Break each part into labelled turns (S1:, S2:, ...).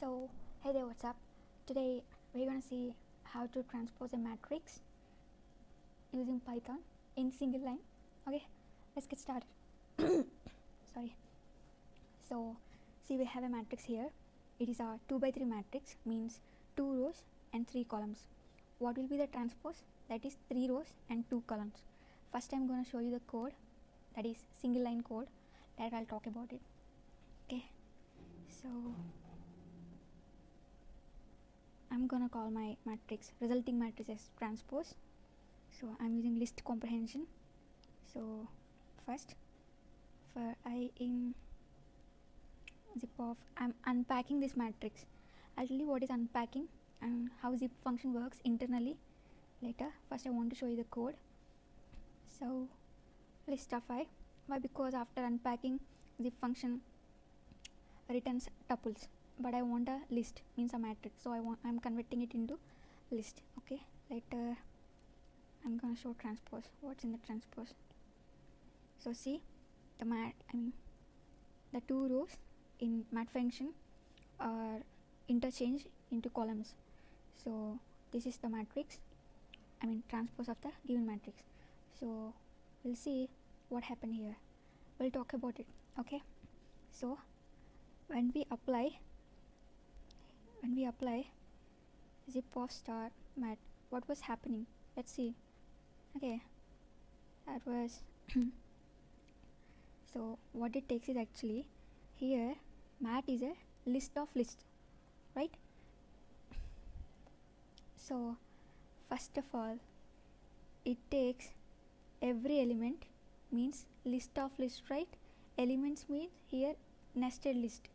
S1: So, hey there, what's up? Today we're gonna see how to transpose a matrix using Python in single line. Okay, let's get started. Sorry. So, see, we have a matrix here. It is a 2 by 3 matrix, means 2 rows and 3 columns. What will be the transpose? That is 3 rows and 2 columns. First, I'm gonna show you the code, that is single line code. That I'll talk about it. Okay, so I'm gonna call my matrix resulting matrix as transpose. So I'm using list comprehension. So first, for I in zip of, I'm unpacking this matrix. I'll tell you what is unpacking and how zip function works internally later. First I want to show you the code. So list of I. Why? Because after unpacking, zip function returns tuples, but I want a list, means a matrix, so I'm converting it into list. Okay, later I'm gonna show transpose. What's in the transpose? So see, the 2 rows in mat function are interchanged into columns. So this is the matrix, transpose of the given matrix. So we'll see what happened here. We'll talk about it. Okay, so when we apply zip of star mat, what was happening? Let's see. Okay, that was so what it takes is, actually here mat is a list of lists, right? So first of all, it takes every element, means list of lists, right? Elements means here nested list.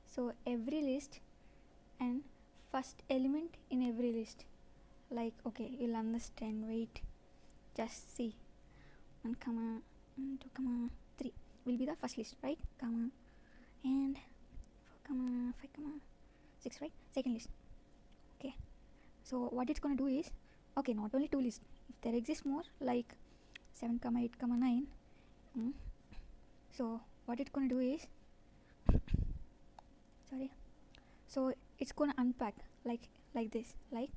S1: So every list and first element in every list, like, okay, you'll understand, wait, just see. 1, 2, 3 will be the first list, right? Comma and 4, 5, 6, right? Second list. Okay, so what it's gonna do is, okay, not only 2 lists, if there exists more, like 7, 8, 9, so what it's gonna do is sorry, so it's gonna unpack like this. Like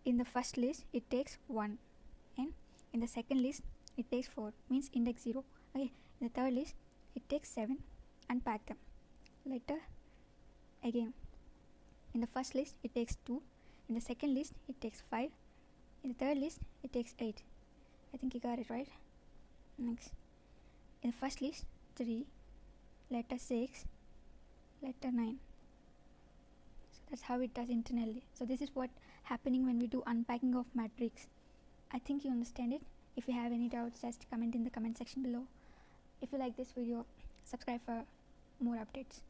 S1: in the first list it takes 1, and in the second list it takes 4, means index 0. Okay, in the third list it takes 7, unpack them. Later again, in the first list it takes 2, in the second list it takes 5, in the third list it takes 8. I think you got it right. Next, in the first list 3, later 6, later 9. So that's how it does internally. So this is what happening when we do unpacking of matrix. I think you understand it. If you have any doubts, just comment in the comment section below. If you like this video, subscribe for more updates.